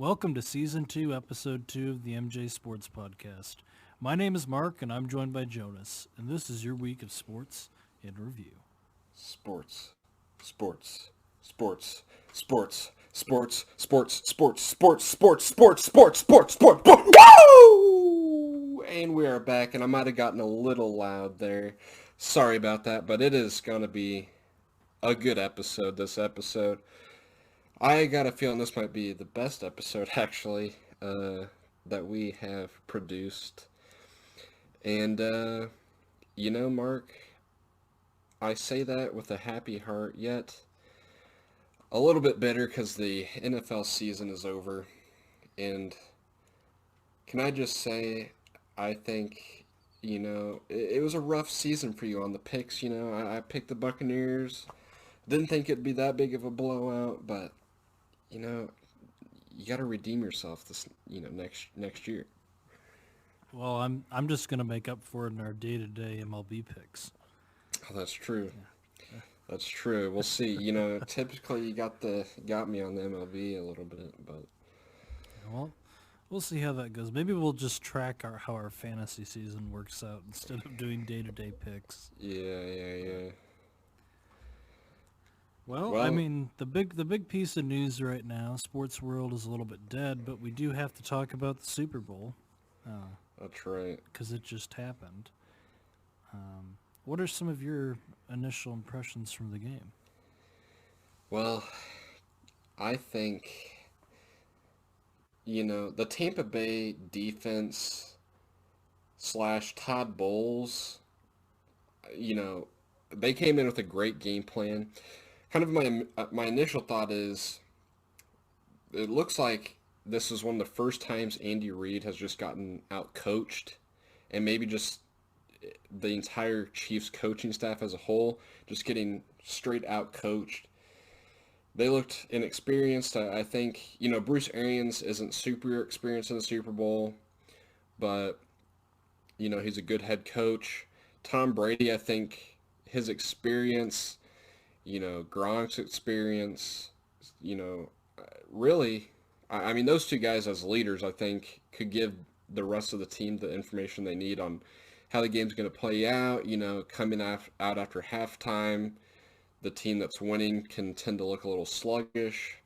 Welcome to Season 2, Episode 2 of the MJ Sports Podcast. My name is Mark, and I'm joined by Jonas, and this is your week of sports in review. Sports, sports, sports, sports, sports, sports, sports, sports, sports, sports, sports, sports, sports, woo! And we are back, and I might have gotten a little loud there. Sorry about that, but it is going to be a good episode, this episode. I got a feeling this might be the best episode, actually, that we have produced. And, Mark, I say that with a happy heart, yet a little bit bitter because the NFL season is over. And can I just say, I think, it was a rough season for you on the picks. I picked the Buccaneers. Didn't think it'd be that big of a blowout, but, you know, you got to redeem yourself next year. Well, I'm just going to make up for it in our day-to-day MLB picks. Oh, that's true. That's true. We'll see. Typically you got me on the MLB a little bit, but Well, we'll see how that goes. Maybe we'll just track how our fantasy season works out instead of doing day-to-day picks. yeah. Well, I Well, mean, the big piece of news right now, sports world is a little bit dead, but we do have to talk about the Super Bowl that's right. because it just happened. What are some of your initial impressions from the game? Well, I think, the Tampa Bay defense slash Todd Bowles, you know, they came in with a great game plan. Kind of my initial thought is it looks like this is one of the first times Andy Reid has just gotten out coached, and maybe just the entire Chiefs coaching staff as a whole just getting straight out coached. They looked inexperienced. I think, Bruce Arians isn't super experienced in the Super Bowl, but, he's a good head coach. Tom Brady, I think his experience, Gronk's experience, you know, really, I mean, those two guys as leaders, I think, could give the rest of the team the information they need on how the game's going to play out, coming out after halftime. The team that's winning can tend to look a little sluggish.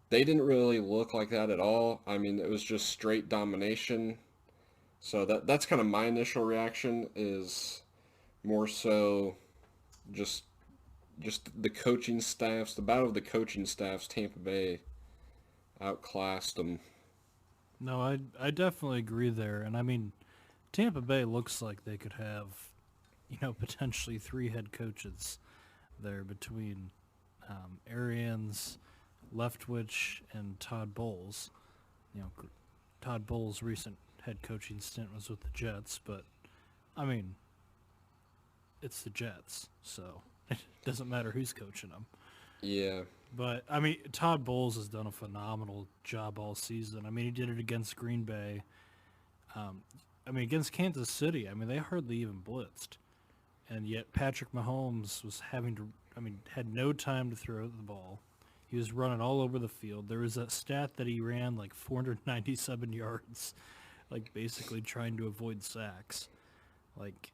They didn't really look like that at all. I mean, it was just straight domination. So that's kind of my initial reaction is more so just just the coaching staffs, the battle of the coaching staffs. Tampa Bay outclassed them. No, I definitely agree there, and I mean, Tampa Bay looks like they could have, potentially three head coaches there between Arians, Leftwich, and Todd Bowles. Todd Bowles' recent head coaching stint was with the Jets, but I mean, it's the Jets, so it doesn't matter who's coaching them. Yeah, But I mean, Todd Bowles has done a phenomenal job all season. I mean, he did it against Green Bay. Um, I mean, against Kansas City. I mean, they hardly even blitzed, and yet Patrick Mahomes was having to. I mean, had no time to throw the ball. He was running all over the field. There was a stat that he ran like 497 yards, like basically trying to avoid sacks. Like,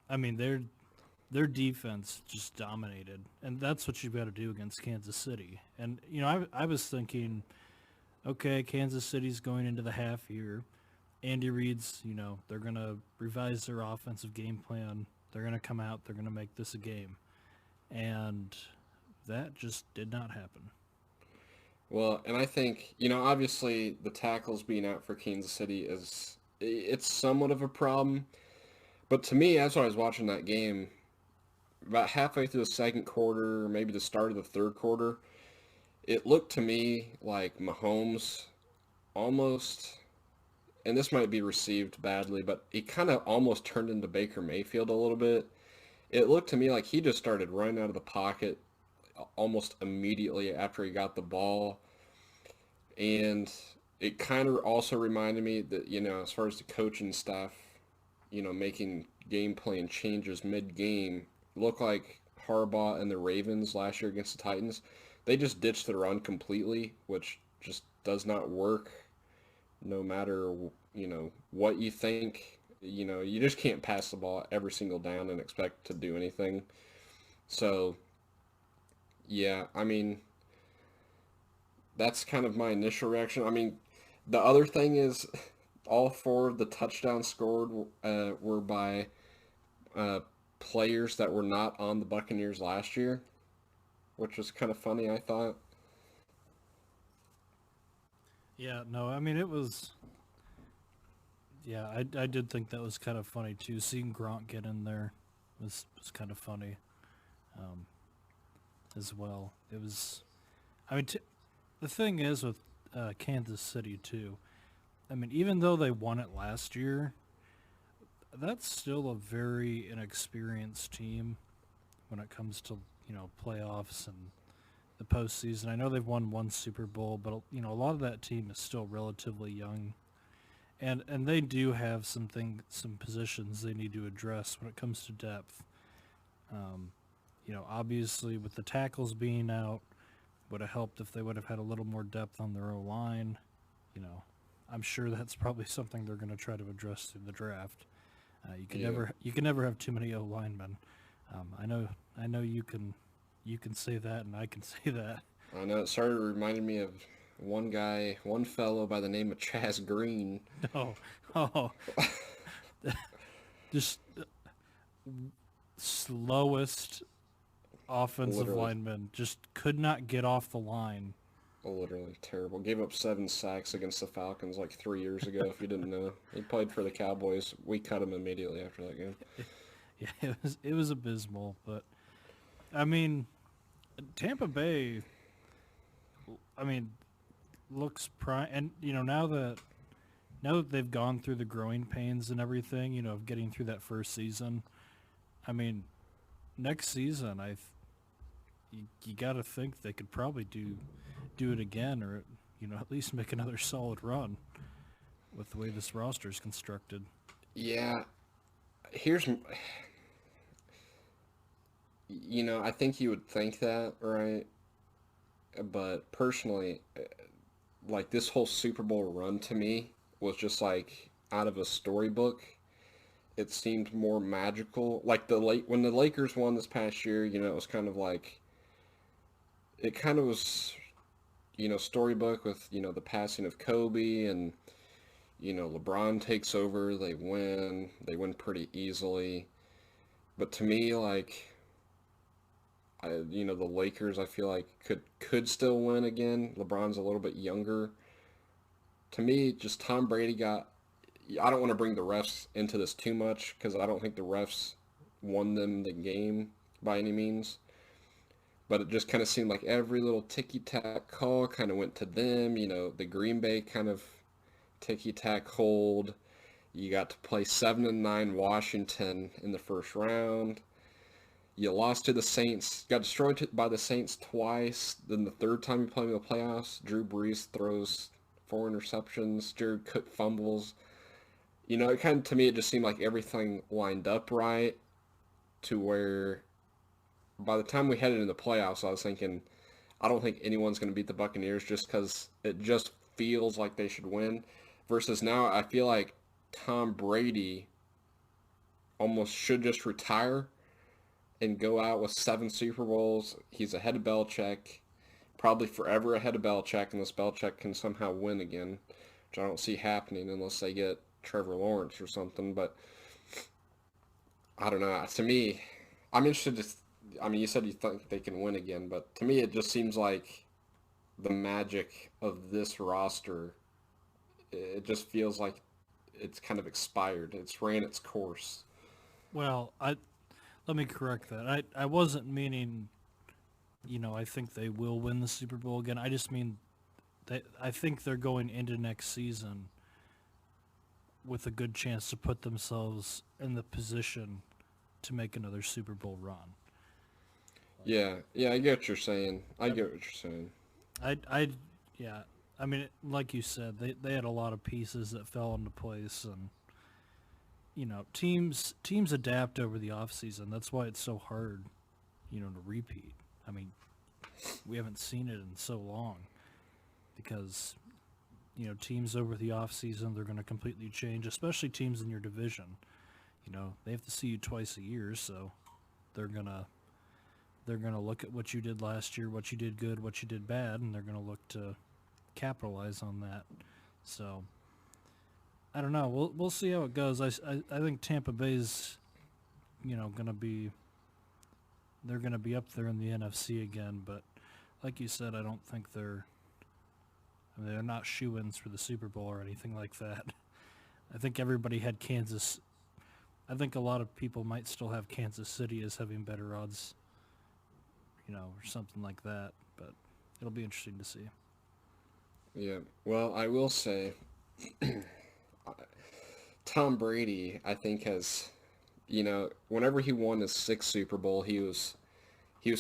I mean, their defense just dominated, and that's what you've got to do against Kansas City. And I was thinking, okay, Kansas City's going into the half year. Andy Reid's, they're gonna revise their offensive game plan. They're gonna come out. They're gonna make this a game, and that just did not happen. well, and I think, obviously the tackles being out for Kansas City it's somewhat of a problem. But to me, as I was watching that game, about halfway through the second quarter, maybe the start of the third quarter, it looked to me like Mahomes almost, and this might be received badly, but he kind of almost turned into Baker Mayfield a little bit. It looked to me like he just started running out of the pocket almost immediately after he got the ball. And it kind of also reminded me that, as far as the coaching staff, making game plan changes mid-game, look like Harbaugh and the Ravens last year against the Titans, they just ditched the run completely, which just does not work, no matter, what you think. You just can't pass the ball every single down and expect to do anything. So, yeah, I mean, that's kind of my initial reaction. I mean, the other thing is all four of the touchdowns scored were by uh, players that were not on the Buccaneers last year, which was kind of funny, I thought. Yeah, no, I mean it was. Yeah, I did think that was kind of funny too. Seeing Gronk get in there was kind of funny, um, as well. It was. I mean, the thing is with Kansas City too. I mean, even though they won it last year, that's still a very inexperienced team when it comes to playoffs and the postseason. I know they've won one Super Bowl, but a lot of that team is still relatively young, and they do have some positions they need to address when it comes to depth. Um, obviously with the tackles being out, would have helped if they would have had a little more depth on their O line. You know, I'm sure that's probably something they're going to try to address through the draft. Yeah. You can never have too many O linemen. I know you can say that, and I can say that. I know it started reminding me of one fellow by the name of Chaz Green. Oh, oh, just slowest offensive Literally, lineman just could not get off the line. literally terrible. Gave up 7 sacks against the Falcons like 3 years ago. If you didn't know, he played for the Cowboys. We cut him immediately after that game. Yeah, it was abysmal. But I mean, Tampa Bay. I mean, looks prime, and now that they've gone through the growing pains and everything, of getting through that first season. I mean, next season, you got to think they could probably do it again, or at least make another solid run with the way this roster is constructed. Yeah, here's, I think you would think that, right? But personally, like this whole Super Bowl run to me was just like out of a storybook. It seemed more magical. Like when the Lakers won this past year, it was kind of like it kind of was, storybook with, the passing of Kobe and LeBron takes over, they win pretty easily. But to me, like the Lakers, I feel like could still win again. LeBron's a little bit younger. To me, just Tom Brady got. I don't want to bring the refs into this too much because I don't think the refs won them the game by any means. But it just kind of seemed like every little ticky-tack call kind of went to them. The Green Bay kind of ticky-tack hold. You got to play 7-9 Washington in the first round. You lost to the Saints, got destroyed by the Saints twice. Then the third time you play in the playoffs, Drew Brees throws 4 interceptions. Jared Cook fumbles. It kind of, to me, it just seemed like everything lined up right to where by the time we headed into the playoffs, I was thinking, I don't think anyone's going to beat the Buccaneers just because it just feels like they should win. Versus now, I feel like Tom Brady almost should just retire and go out with 7 Super Bowls. He's ahead of Belichick, probably forever ahead of Belichick, unless Belichick can somehow win again, which I don't see happening unless they get Trevor Lawrence or something. But I don't know. To me, I'm interested to. I mean, you said you think they can win again, but to me, it just seems like the magic of this roster. It just feels like it's kind of expired. It's ran its course. Well, let me correct that. I wasn't meaning, I think they will win the Super Bowl again. I just mean I think they're going into next season with a good chance to put themselves in the position to make another Super Bowl run. Yeah, I get what you're saying. I I, get what you're saying. I, yeah. I mean, like you said, they had a lot of pieces that fell into place, and teams adapt over the off season. That's why it's so hard, to repeat. I mean, we haven't seen it in so long because teams over the off season, they're going to completely change, especially teams in your division. They have to see you twice a year, so they're gonna look at what you did last year, what you did good, what you did bad, and they're gonna look to capitalize on that. So I don't know. We'll see how it goes. I think Tampa Bay's gonna be they're gonna be up there in the NFC again, but like you said, I don't think they're not shoo-ins for the Super Bowl or anything like that. I think everybody had Kansas. I think a lot of people might still have Kansas City as having better odds, or something like that. But it'll be interesting to see. Yeah. Well, I will say, Tom Brady, I think whenever he won his sixth Super Bowl, he was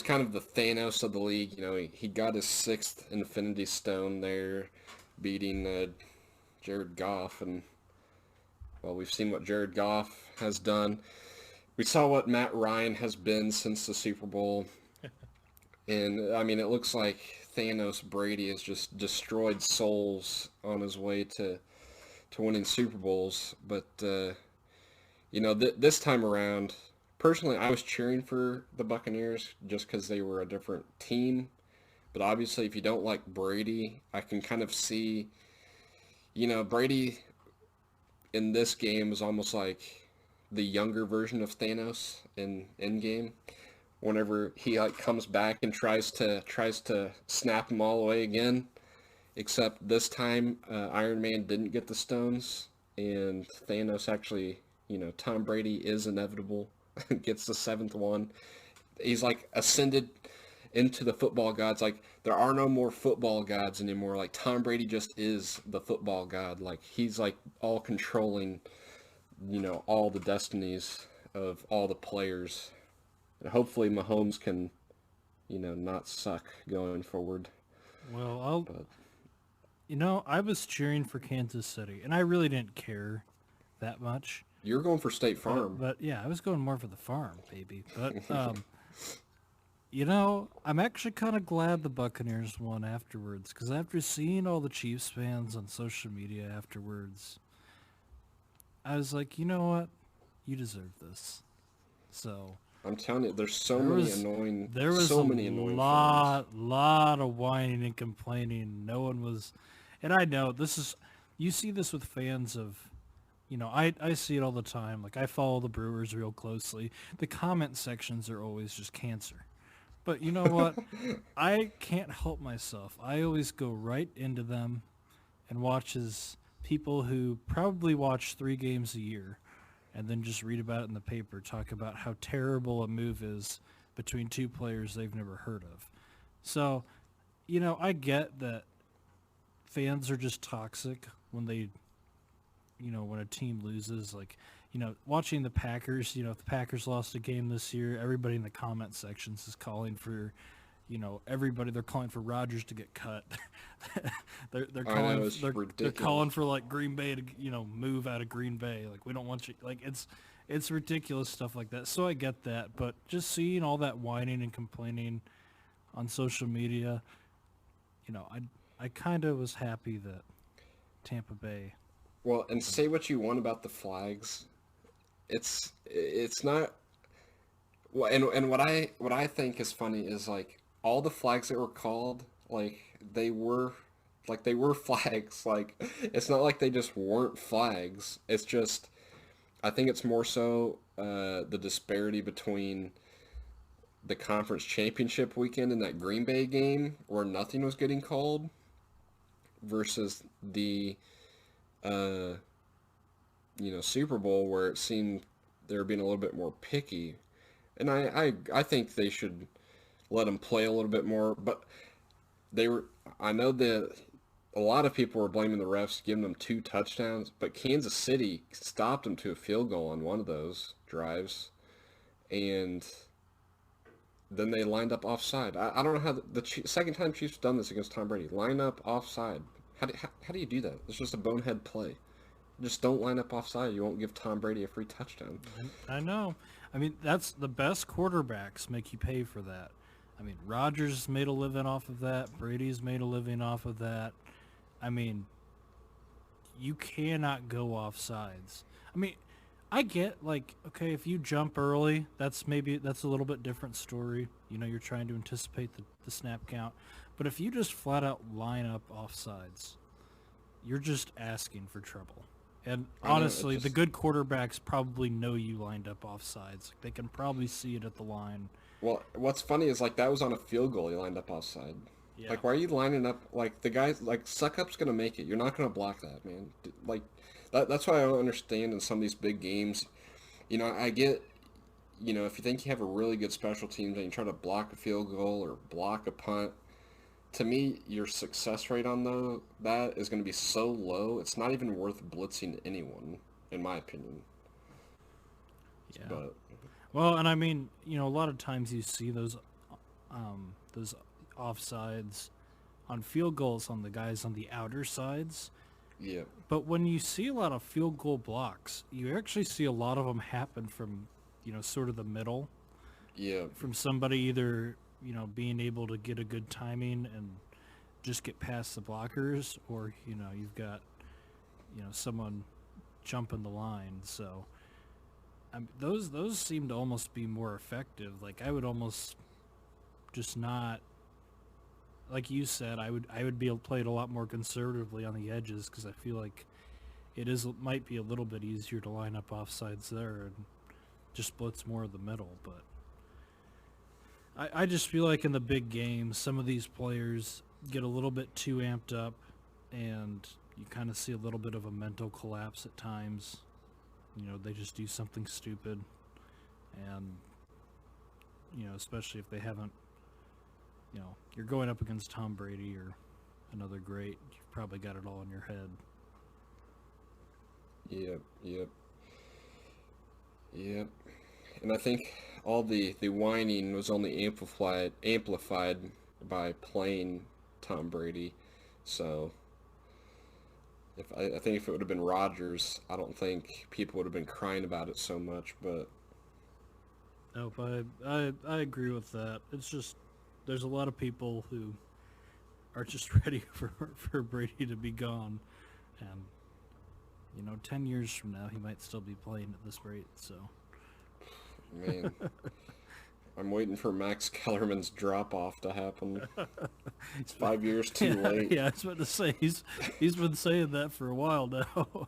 kind of the Thanos of the league. He got his sixth Infinity Stone there, beating Jared Goff, and well, we've seen what Jared Goff has done. We saw what Matt Ryan has been since the Super Bowl, and I mean, it looks like Thanos Brady has just destroyed souls on his way to winning Super Bowls. But this time around, personally, I was cheering for the Buccaneers just because they were a different team. But obviously, if you don't like Brady, I can kind of see, Brady in this game is almost like the younger version of Thanos in Endgame. Whenever he comes back and tries to snap them all away again, except this time Iron Man didn't get the stones, and Thanos actually, Tom Brady is inevitable. Gets the seventh one. He's ascended into the football gods. There are no more football gods anymore. Tom Brady just is the football god. He's all controlling, all the destinies of all the players. And hopefully Mahomes can, not suck going forward. Well, I was cheering for Kansas City, and I really didn't care that much. You're going for State Farm. But yeah, I was going more for the farm, baby. But, I'm actually kind of glad the Buccaneers won afterwards, because after seeing all the Chiefs fans on social media afterwards, I was like, you know what? You deserve this. So I'm telling you, there's so many annoying lot of whining and complaining. No one was, and I know you see this with fans of, I see it all the time. I follow the Brewers real closely. The comment sections are always just cancer. But you know what? I can't help myself. I always go right into them and watch as people who probably watch 3 games a year and then just read about it in the paper, talk about how terrible a move is between 2 players they've never heard of. So, I get that fans are just toxic when they, when a team loses. Watching the Packers, if the Packers lost a game this year, everybody in the comment sections is calling for, they're calling for Rodgers to get cut. they're calling for Green Bay to, move out of Green Bay. We don't want you, it's ridiculous stuff like that. So I get that, but just seeing all that whining and complaining on social media, I kind of was happy that Tampa Bay. Well, and say what you want about the flags, it's not. Well, and what I think is funny is all the flags that were called, they were flags. It's not like they just weren't flags. It's just, I think it's more so the disparity between the conference championship weekend and that Green Bay game where nothing was getting called versus the Super Bowl where it seemed they were being a little bit more picky. And I think they should let them play a little bit more. But I know that a lot of people were blaming the refs, giving them 2 touchdowns, but Kansas City stopped them to a field goal on one of those drives. And then they lined up offside. I don't know how the second time Chiefs done this against Tom Brady. Line up offside. How do you do that? It's just a bonehead play. Just don't line up offside. You won't give Tom Brady a free touchdown. I know. I mean, that's the best quarterbacks make you pay for that. I mean, Rodgers made a living off of that. Brady's made a living off of that. I mean, you cannot go off sides. I mean, I get like, okay, if you jump early, that's a little bit different story. You know, you're trying to anticipate the snap count. But if you just flat out line up off sides, you're just asking for trouble. And I know, honestly, the good quarterbacks probably know you lined up off sides. They can probably see it at the line. well, what's funny is like that was on a field goal. He lined up offside. Yeah. Like, why are you lining up? Like the guy, like Suck Up's gonna make it. You're not gonna block that, man. Like that's why I don't understand in some of these big games. You know, I get, you know, if you think you have a really good special teams and you try to block a field goal or block a punt, to me, your success rate on that is going to be so low. It's not even worth blitzing anyone, in my opinion. Yeah. But Well, and I mean, you know, a lot of times you see those offsides on field goals on the guys on the outer sides. yeah, But when you see a lot of field goal blocks, you actually see a lot of them happen from, you know, sort of the middle, yeah, from somebody either, you know, being able to get a good timing and just get past the blockers, or, you know, you've got, you know, someone jumping the line. So those seem to almost be more effective. Like I would almost just not, like you said, I would be played a lot more conservatively on the edges because I feel like might be a little bit easier to line up offsides there and just blitz more of the middle. But I just feel like in the big games, some of these players get a little bit too amped up, and you kind of see a little bit of a mental collapse at times. You know, they just do something stupid, and you know, especially if they haven't, you know, you're going up against Tom Brady or another great, you've probably got it all in your head. yep, yep, yep. And I think all the whining was only amplified by playing Tom Brady. So I think if it would have been Rodgers, I don't think people would have been crying about it so much. But Nope, I agree with that. It's just there's a lot of people who are just ready for Brady to be gone, and you know, 10 years from now he might still be playing at this rate. So man, I'm waiting for Max Kellerman's drop off to happen. It's 5 years too late. yeah, I was about to say he's been saying that for a while now,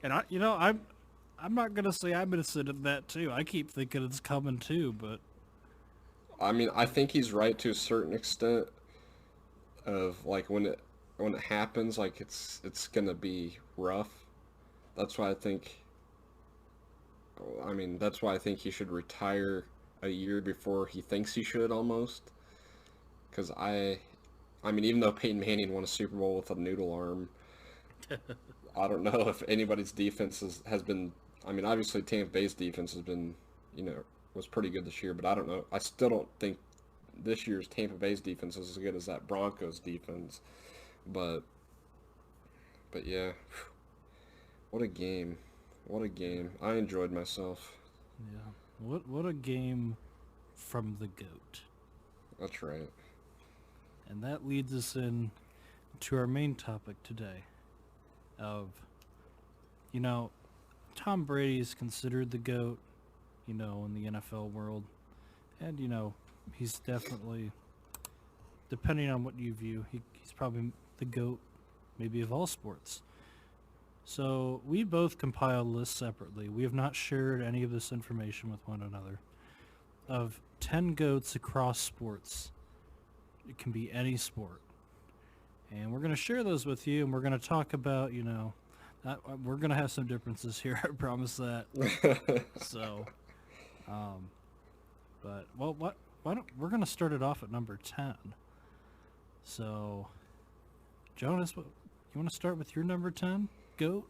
and I'm not gonna say I'm innocent in that too. I keep thinking it's coming too, but I mean, I think he's right to a certain extent. Of like when it happens, like it's gonna be rough. That's why I think. I mean, that's why I think he should retire a year before he thinks he should almost. Because I mean, even though Peyton Manning won a Super Bowl with a noodle arm, I don't know if anybody's defense has been. I mean, obviously Tampa Bay's defense has been, you know, was pretty good this year, but I don't know. I still don't think this year's Tampa Bay's defense is as good as that Broncos defense. But yeah, what a game. What a game. I enjoyed myself. yeah, what a game from the GOAT. That's right. And that leads us in to our main topic today of, you know, Tom Brady is considered the GOAT, you know, in the NFL world. And, you know, he's definitely, depending on what you view, he's probably the GOAT maybe of all sports. So we both compiled lists separately. We have not shared any of this information with one another of 10 GOATs across sports. It can be any sport. And we're going to share those with you, and we're going to talk about, you know, we're going to have some differences here, I promise that. So, but, well, why don't, we're going to start it off at number 10. So, Jonas, you want to start with your number 10 GOAT?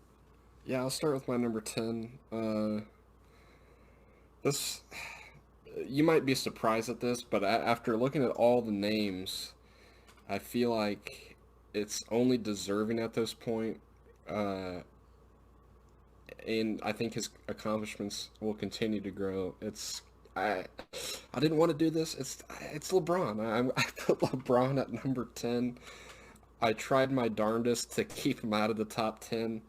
Yeah, I'll start with my number 10. This, you might be surprised at this, but after looking at all the names, I feel like it's only deserving at this point. And I think his accomplishments will continue to grow. I didn't want to do this. It's LeBron. I put LeBron at number 10. I tried my darndest to keep him out of the top 10,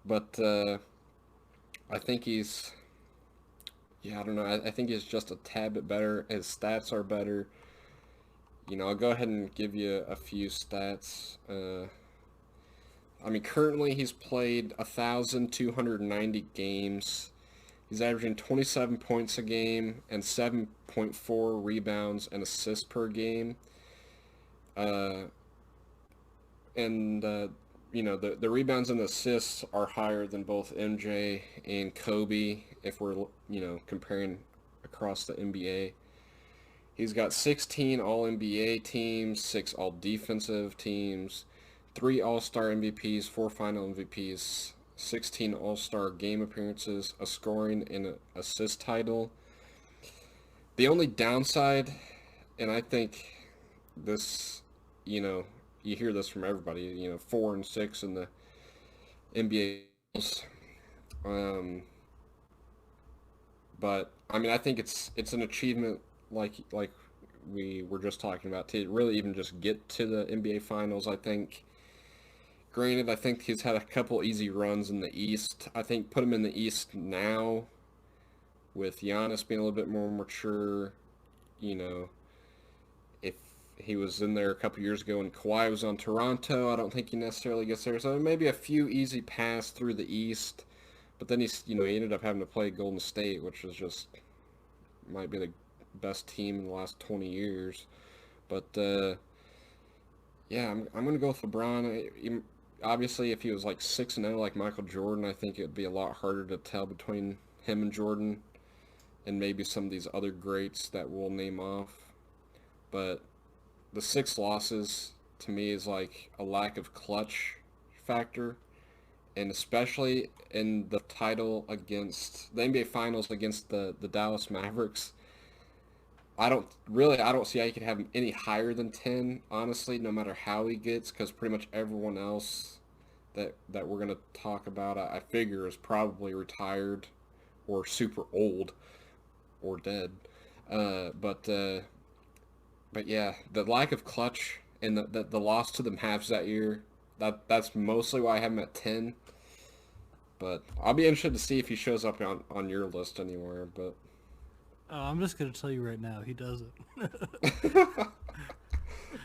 but I think he's, yeah, I don't know. I think he's just a tad bit better. His stats are better. I'll go ahead and give you a few stats. I mean, currently he's played 1,290 games. He's averaging 27 points a game and 7.4 rebounds and assists per game. Uh, and the rebounds and assists are higher than both MJ and Kobe if we're comparing across the NBA. He's got 16 All-NBA teams, 6 All-Defensive teams, 3 All-Star MVPs, 4 Final MVPs, 16 All-Star game appearances, a scoring and an assist title. The only downside, and I think this, you hear this from everybody, 4 and 6 in the NBA. But I mean, I think it's an achievement like we were just talking about to really even just get to the NBA Finals. I think. Granted, I think he's had a couple easy runs in the East. I think put him in the East now, with Giannis being a little bit more mature. If he was in there a couple years ago and Kawhi was on Toronto, I don't think he necessarily gets there. So maybe a few easy pass through the East, but then he ended up having to play Golden State, which is just might be the best team in the last 20 years. But yeah, I'm gonna go with LeBron. Obviously, if he was like 6-0 like Michael Jordan, I think it would be a lot harder to tell between him and Jordan and maybe some of these other greats that we'll name off. But the 6 losses to me is like a lack of clutch factor, and especially in the title against the NBA Finals against the Dallas Mavericks. I don't see how you could have him any higher than 10, honestly, no matter how he gets, because pretty much everyone else that we're going to talk about, I figure, is probably retired or super old or dead. But yeah, the lack of clutch and the loss to the Mavs that year, that's mostly why I have him at 10. But I'll be interested to see if he shows up on your list anywhere, but... Oh, I'm just going to tell you right now, he doesn't.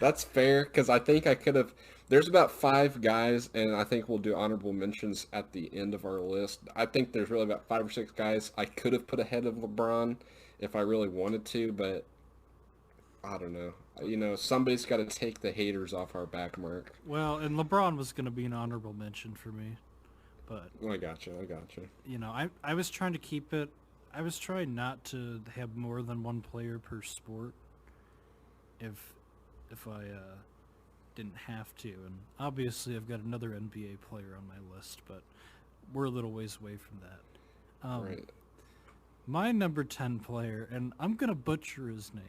That's fair, because I think I could have... There's about 5 guys, and I think we'll do honorable mentions at the end of our list. I think there's really about 5 or 6 guys I could have put ahead of LeBron if I really wanted to, but I don't know. Somebody's got to take the haters off our back, Mark. Well, and LeBron was going to be an honorable mention for me, but... I got you. I was trying to keep it... I was trying not to have more than one player per sport if I didn't have to. And obviously I've got another NBA player on my list, but we're a little ways away from that. Right. My number 10 player, and I'm going to butcher his name.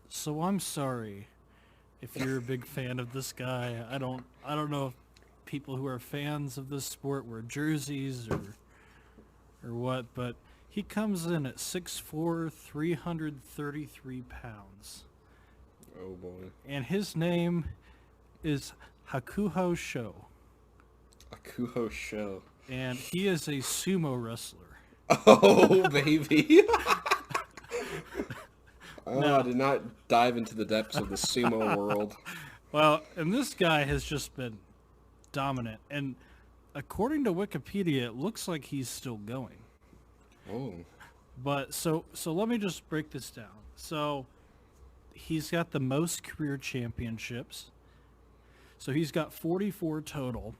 So I'm sorry if you're a big fan of this guy. I don't know if people who are fans of this sport wear jerseys or what, but he comes in at 6'4", 333 pounds. Oh boy. And his name is Hakuho Sho. Hakuho Sho. And he is a sumo wrestler. Oh, baby. No. I did not dive into the depths of the sumo world. Well, and this guy has just been dominant. And according to Wikipedia, it looks like he's still going. Oh. But so let me just break this down. So he's got the most career championships. So he's got 44 total.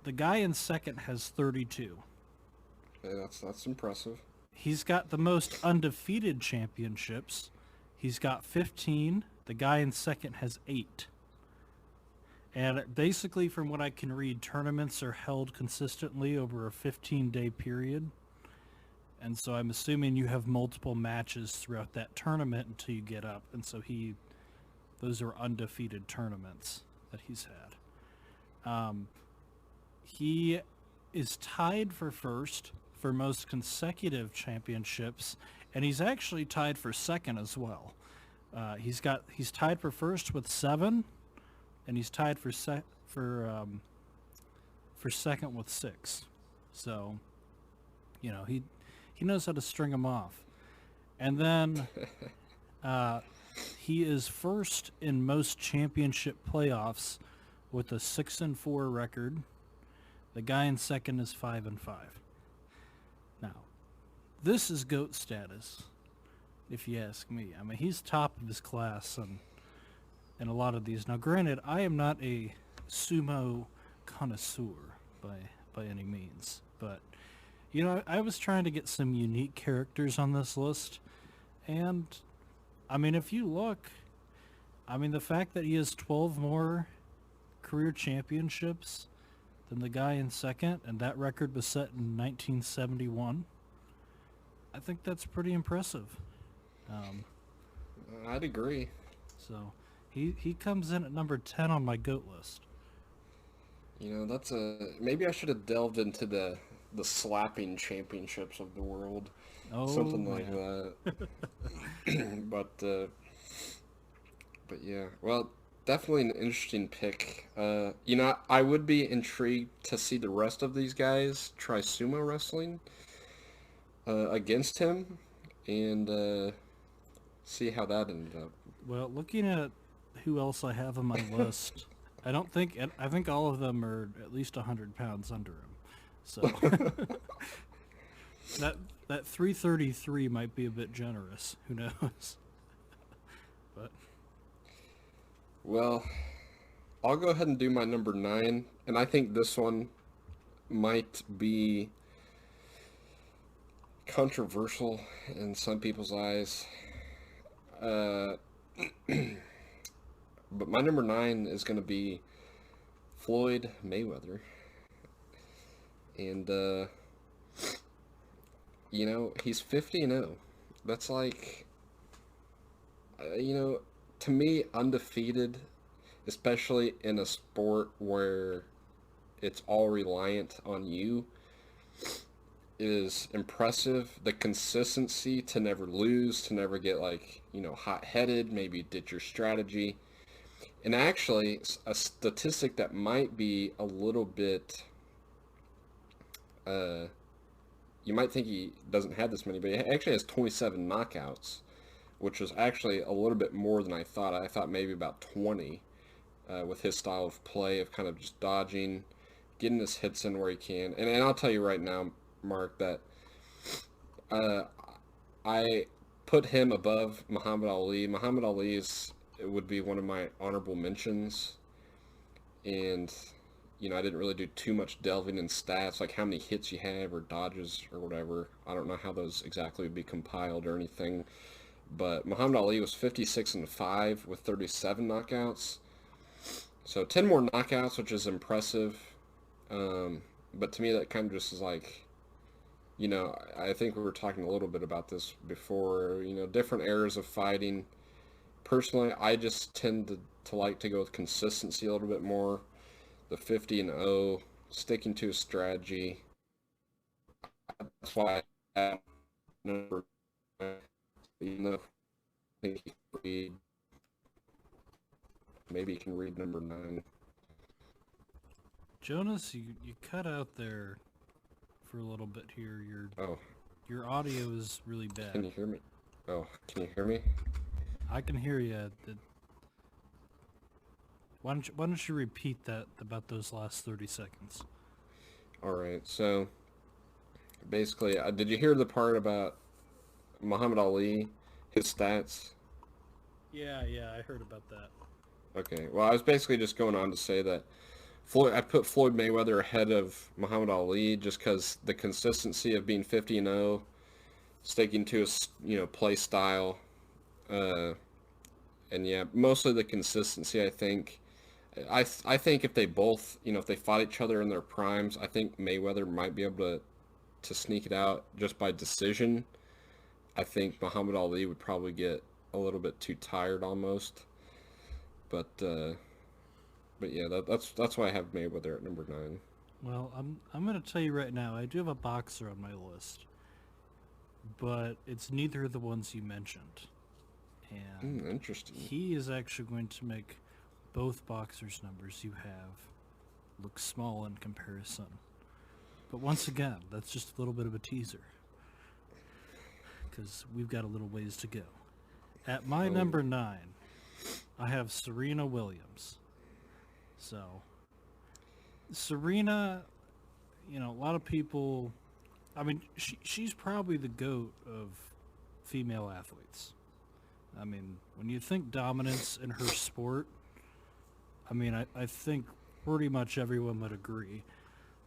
The guy in second has 32. Yeah, that's impressive. He's got the most undefeated championships. He's got 15. The guy in second has 8. And basically, from what I can read, tournaments are held consistently over a 15-day period. And so I'm assuming you have multiple matches throughout that tournament until you get up. And so those are undefeated tournaments that he's had. He is tied for first for most consecutive championships, and he's actually tied for second as well. He's tied for first with 7, and he's tied for second with 6. So, he knows how to string them off. And then he is first in most championship playoffs with a 6-4 record. The guy in second is 5-5. Now, this is GOAT status, if you ask me. I mean, he's top of his class in a lot of these. Now, granted, I am not a sumo connoisseur by any means, but I was trying to get some unique characters on this list, and I mean, if you look, I mean, the fact that he has 12 more career championships than the guy in second, and that record was set in 1971, I think that's pretty impressive. I'd agree. So he comes in at number 10 on my GOAT list. That's maybe I should have delved into the slapping championships of the world, Oh, something like man. that. But yeah, well, definitely an interesting pick. I would be intrigued to see the rest of these guys try sumo wrestling against him, and see how that ended up. Well, looking at who else I have on my list, I think all of them are at least 100 pounds under him. So that 333 might be a bit generous. Who knows? But Well, I'll go ahead and do my number 9, and I think this one might be controversial in some people's eyes. Uh, but my number 9 is going to be Floyd Mayweather. And, he's 50-0. That's like, to me, undefeated, especially in a sport where it's all reliant on you, is impressive. The consistency to never lose, to never get hot-headed, maybe ditch your strategy. And actually, a statistic that might be a little bit, you might think he doesn't have this many, but he actually has 27 knockouts, which was actually a little bit more than I thought. I thought maybe about 20, with his style of play of kind of just dodging, getting his hits in where he can. And I'll tell you right now, Mark, that I put him above Muhammad Ali. Muhammad Ali would be one of my honorable mentions. And, I didn't really do too much delving in stats, like how many hits you have or dodges or whatever. I don't know how those exactly would be compiled or anything. But Muhammad Ali was 56-5 with 37 knockouts. So 10 more knockouts, which is impressive. But to me, that kind of just is like, I think we were talking a little bit about this before, different eras of fighting. Personally, I just tend to like to go with consistency a little bit more. The 50-0, sticking to a strategy. That's why I have number, even though I think he can read, maybe he can read number 9. Jonas, you cut out there for a little bit here. Oh, Your audio is really bad. can you hear me? Oh, can you hear me? I can hear you. Why don't you repeat that about those last 30 seconds? All right, so basically, did you hear the part about Muhammad Ali, his stats? Yeah, I heard about that. Okay, well, I was basically just going on to say that I put Floyd Mayweather ahead of Muhammad Ali just because the consistency of being 50-0, sticking to his, play style, and yeah, mostly the consistency, I think. I think if they both, if they fought each other in their primes, I think Mayweather might be able to sneak it out just by decision. I think Muhammad Ali would probably get a little bit too tired almost. But yeah, that's why I have Mayweather at number 9. Well, I'm gonna tell you right now, I do have a boxer on my list, but it's neither of the ones you mentioned, and Interesting. he is actually going to make both boxers' numbers you have look small in comparison. But once again, that's just a little bit of a teaser because we've got a little ways to go. At my Oh, number 9, I have Serena Williams. So, Serena, a lot of people, I mean, she's probably the GOAT of female athletes. I mean, when you think dominance in her sport, I mean, I think pretty much everyone would agree.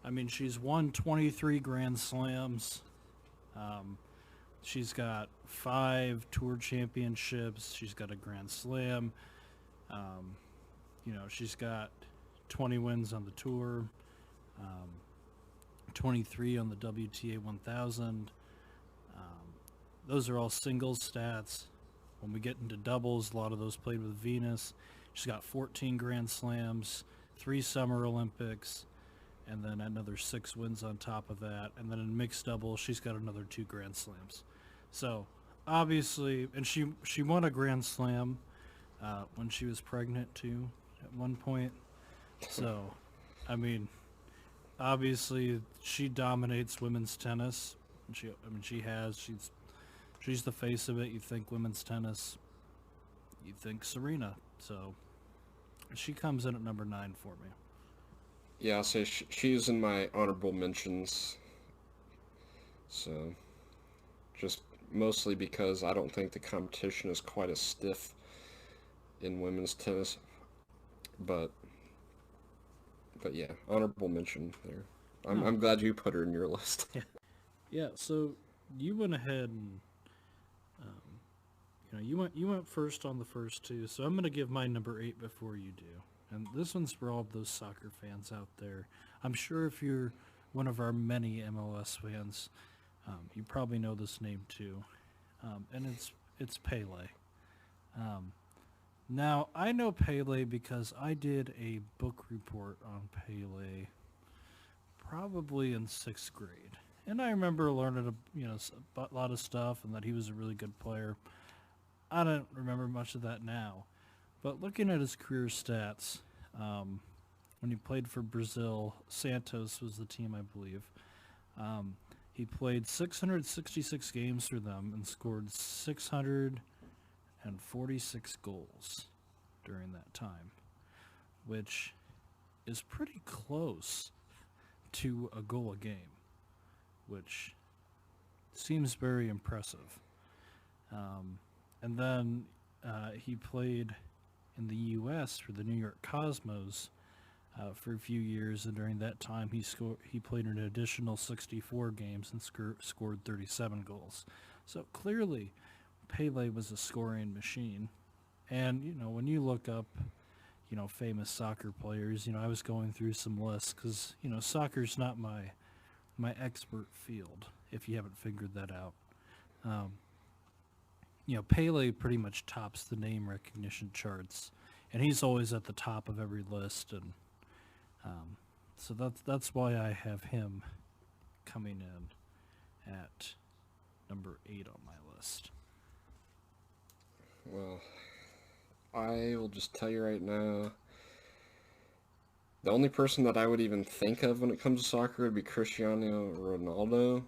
I mean, she's won 23 Grand Slams. Um, she's got 5 Tour Championships. She's got a Grand Slam. Um, she's got 20 wins on the Tour, um, 23 on the WTA 1000. Those are all singles stats. When we get into doubles, a lot of those played with Venus. She's got 14 Grand Slams, 3 Summer Olympics, and then another 6 wins on top of that. And then in mixed doubles, she's got another 2 Grand Slams. So obviously, and she won a Grand Slam when she was pregnant too at one point. So, I mean, obviously she dominates women's tennis. She's the face of it. You think women's tennis, you think Serena. So she comes in at number 9 for me. yeah, I'll say she's in my honorable mentions. So, just mostly because I don't think the competition is quite as stiff in women's tennis. But yeah, honorable mention there. I'm glad you put her in your list. Yeah. So you went ahead and you went first on the first 2. So I'm gonna give my number 8 before you do. And this one's for all of those soccer fans out there. I'm sure if you're one of our many MLS fans, you probably know this name too. And it's Pele. Now, I know Pele because I did a book report on Pele probably in 6th grade. And I remember learning a lot of stuff and that he was a really good player. I don't remember much of that now. But looking at his career stats, when he played for Brazil, Santos was the team, I believe. He played 666 games for them and scored 646 goals during that time, which is pretty close to a goal a game, which seems very impressive. And then he played in the U.S. for the New York Cosmos for a few years, and during that time he played an additional 64 games and scored 37 goals. So clearly, Pele was a scoring machine. And when you look up, famous soccer players, I was going through some lists because soccer's not my expert field. If you haven't figured that out. Pele pretty much tops the name recognition charts, and he's always at the top of every list, and so that's why I have him coming in at number 8 on my list. Well, I will just tell you right now, the only person that I would even think of when it comes to soccer would be Cristiano Ronaldo,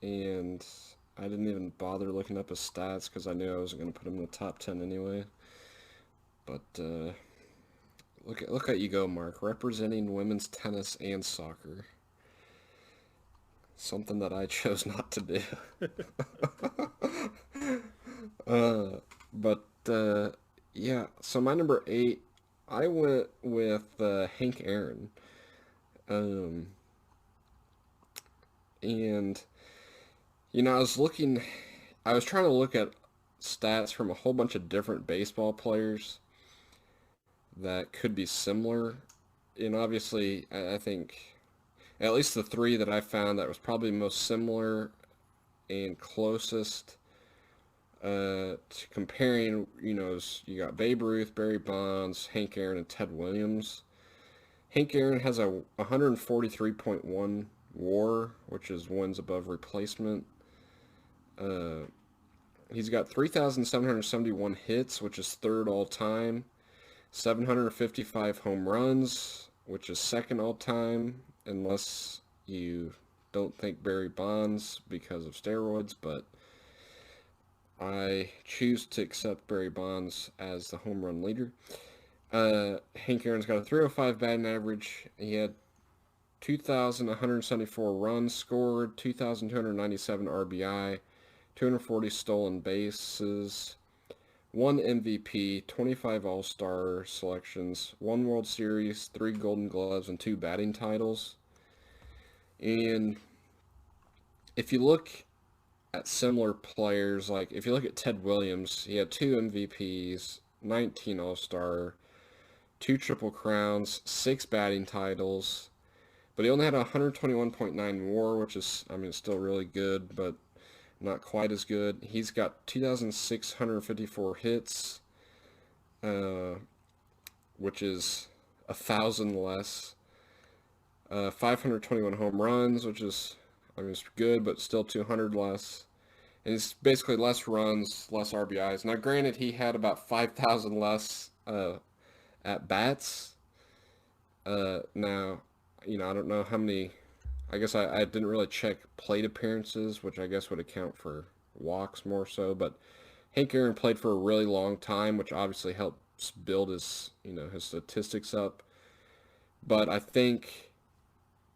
and I didn't even bother looking up his stats because I knew I wasn't going to put him in the top 10 anyway. But look at you go, Mark, representing women's tennis and soccer. Something that I chose not to do. Yeah, so my number 8, I went with Hank Aaron. And I was trying to look at stats from a whole bunch of different baseball players that could be similar. And obviously, I think at least the 3 that I found that was probably most similar and closest to comparing, you got Babe Ruth, Barry Bonds, Hank Aaron, and Ted Williams. Hank Aaron has a 143.1 WAR, which is wins above replacement. He's got 3,771 hits, which is 3rd all time. 755 home runs, which is second all time, unless you don't think Barry Bonds because of steroids, but I choose to accept Barry Bonds as the home run leader. Hank Aaron's got a 305 batting average. He had 2,174 runs scored, 2,297 RBI, 240 stolen bases, 1 MVP, 25 All-Star selections, 1 World Series, 3 Golden Gloves, and 2 batting titles. And if you look at similar players, like if you look at Ted Williams, he had 2 MVPs, 19 All-Star, 2 Triple Crowns, 6 batting titles, but he only had a 121.9 WAR, which is, I mean, it's still really good, but not quite as good. He's got 2,654 hits, which is 1,000 less. 521 home runs, which is, I mean, it's good, but still 200 less. And it's basically less runs, less RBIs. Now, granted, he had about 5,000 less at bats. Now, you know, I don't know how many. I guess I didn't really check plate appearances, which I guess would account for walks more so. But Hank Aaron played for a really long time, which obviously helps build his, you know, his statistics up. But I think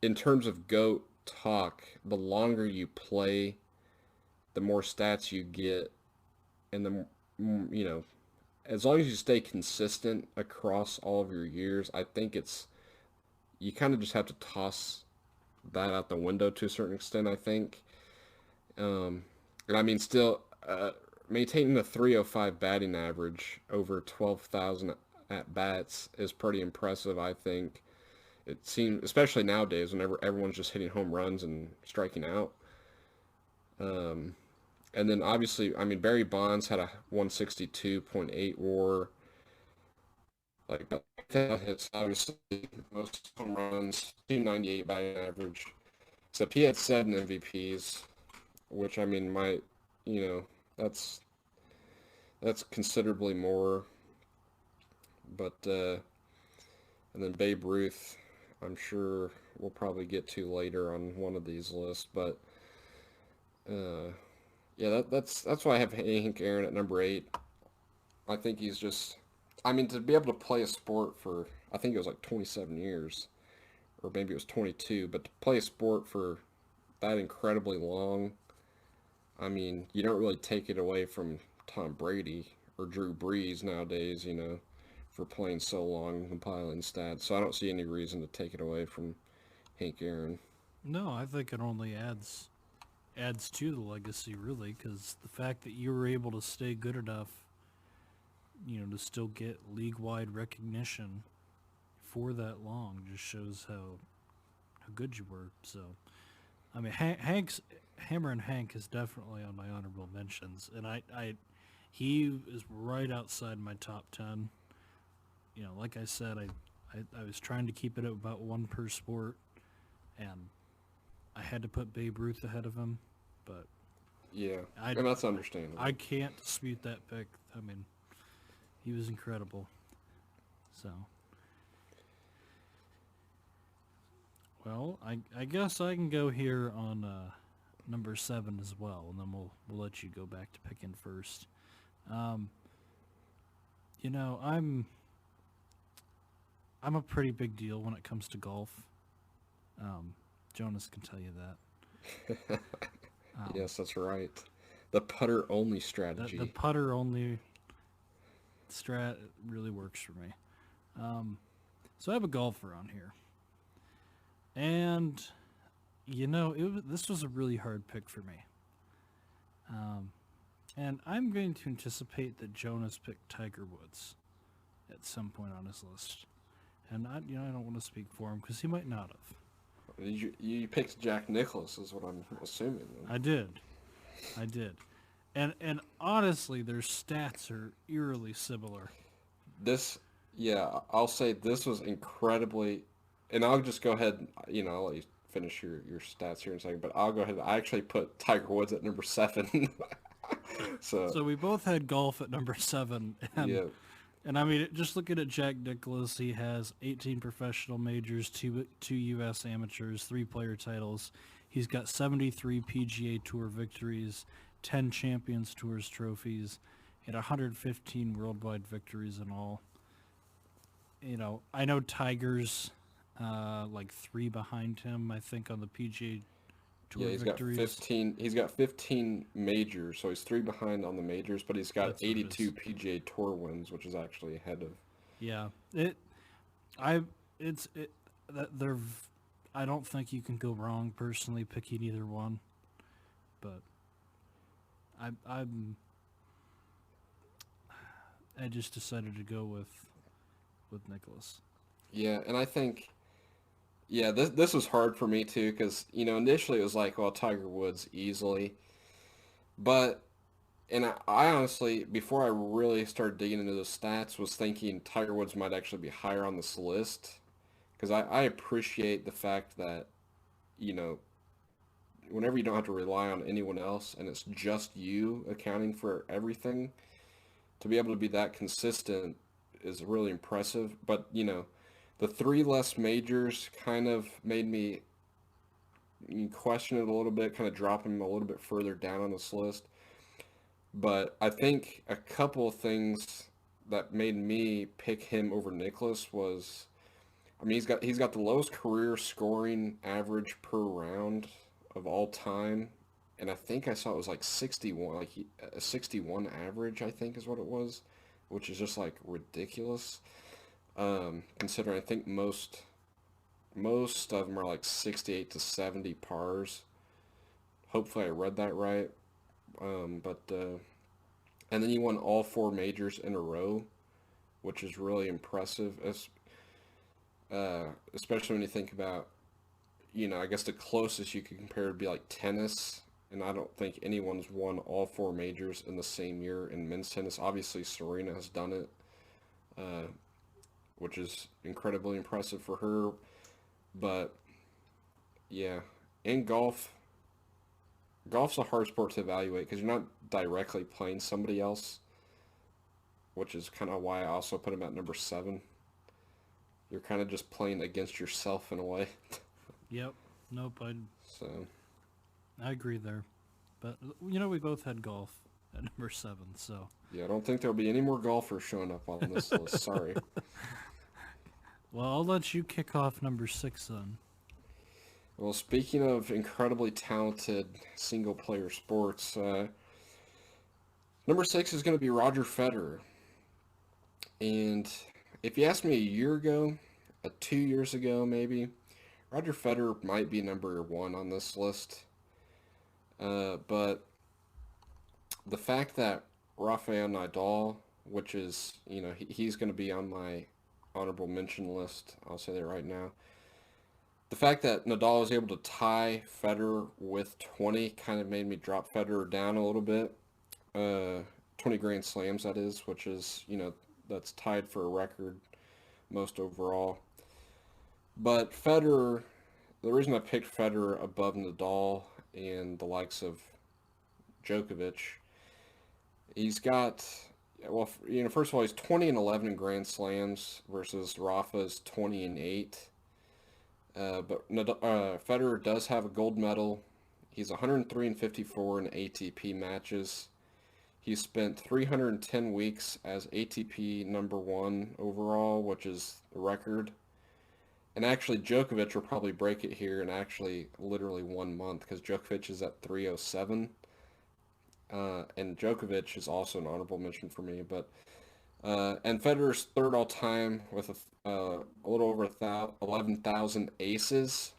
in terms of GOAT talk, the longer you play, the more stats you get, and the, you know, as long as you stay consistent across all of your years, I think you kind of just have to toss that out the window to a certain extent, I think. And I mean, still, maintaining the 305 batting average over 12,000 at bats is pretty impressive, I think. It seems, especially nowadays, whenever everyone's just hitting home runs and striking out. And then obviously, I mean, Barry Bonds had a 162.8 WAR. Like that hits, obviously, most home runs, 298 batting average. Except he had 7 MVPs, which I mean, you know, that's considerably more. But and then Babe Ruth, I'm sure we'll probably get to later on one of these lists. But yeah, that's why I have Hank Aaron at number 8. I think he's just, I mean, to be able to play a sport for, I think it was like 27 years, or maybe it was 22, but to play a sport for that incredibly long, I mean, you don't really take it away from Tom Brady or Drew Brees nowadays, you know, for playing so long and compiling stats. So I don't see any reason to take it away from Hank Aaron. No, I think it only adds to the legacy, really, because the fact that you were able to stay good enough, you know, to still get league-wide recognition for that long just shows how good you were. So, I mean, Hammer and Hank is definitely on my honorable mentions, and he is right outside my top 10. You know, like I said, I was trying to keep it at about one per sport, and I had to put Babe Ruth ahead of him, but Yeah, and that's understandable. I can't dispute that pick. I mean, he was incredible. So, well, I guess I can go here on number 7 as well, and then we'll let you go back to picking first. Um, you know, I'm a pretty big deal when it comes to golf. Jonas can tell you that. Yes, that's right. The putter only The strategy. putter only strat really works for me. So I have a golfer on here, and you know, this was a really hard pick for me. And I'm going to anticipate that Jonas picked Tiger Woods at some point on his list, and I don't want to speak for him because he might not have. You picked Jack Nicklaus, is what I'm assuming. I did, and honestly, their stats are eerily similar. This, yeah, I'll say this was incredibly, and I'll just go ahead, I'll let you finish your stats here in a second, but I'll go ahead. I actually put Tiger Woods at number 7. So we both had golf at number 7, and yeah, And I mean, just looking at Jack Nicklaus, he has 18 professional majors, two U.S. amateurs, 3 player titles. He's got 73 PGA Tour victories, 10 Champions Tours trophies, and 115 worldwide victories in all. I know Tiger's like 3 behind him, I think, on the PGA Yeah, Tour victories. He's got 15 majors, so he's 3 behind on the majors, but he's got That's what it 82 is. PGA Tour wins, which is actually ahead of. Yeah, I, it's it that they're. I don't think you can go wrong personally picking either one, but I'm I just decided to go with Nicholas. Yeah, and I think yeah, this was hard for me too because initially it was like, well, Tiger Woods easily, but I honestly, before I really started digging into the stats, was thinking Tiger Woods might actually be higher on this list because I appreciate the fact that you know whenever you don't have to rely on anyone else and it's just you accounting for everything, to be able to be that consistent is really impressive. But the 3 less majors kind of made me question it a little bit, kind of dropping him a little bit further down on this list. But I think a couple of things that made me pick him over Nicholas was, I mean, he's got the lowest career scoring average per round of all time, and I think I saw it was like 61, like a 61 average, I think is what it was, which is just like ridiculous. Considering I think most of them are like 68 to 70 pars. Hopefully I read that right. But and then he won all 4 majors in a row, which is really impressive. Especially when you think about, I guess the closest you could compare would be like tennis, and I don't think anyone's won all 4 majors in the same year in men's tennis. Obviously, Serena has done it, uh, which is incredibly impressive for her. But yeah, in golf's a hard sport to evaluate because you're not directly playing somebody else, which is kind of why I also put him at number 7. You're kind of just playing against yourself in a way. Yep. Nope. So I agree there, but we both had golf at number 7, so. yeah, I don't think there'll be any more golfers showing up on this list. Sorry. Well, I'll let you kick off number 6 then. Well, speaking of incredibly talented single-player sports, number 6 is going to be Roger Federer. And if you asked me a year ago, 2 years ago maybe, Roger Federer might be number 1 on this list. But the fact that Rafael Nadal, which is, he's going to be on my honorable mention list, I'll say that right now. The fact that Nadal was able to tie Federer with 20 kind of made me drop Federer down a little bit. 20 Grand Slams, that is, which is, that's tied for a record most overall. But Federer, the reason I picked Federer above Nadal and the likes of Djokovic, he's got, well, first of all, he's 20 and 11 in Grand Slams versus Rafa's 20 and 8. But Federer does have a gold medal. He's 103 and 54 in ATP matches. He spent 310 weeks as ATP number 1 overall, which is the record. And actually, Djokovic will probably break it here in actually literally 1 month because Djokovic is at 307. And Djokovic is also an honorable mention for me. But and Federer's third all time with a little over 11,000 aces.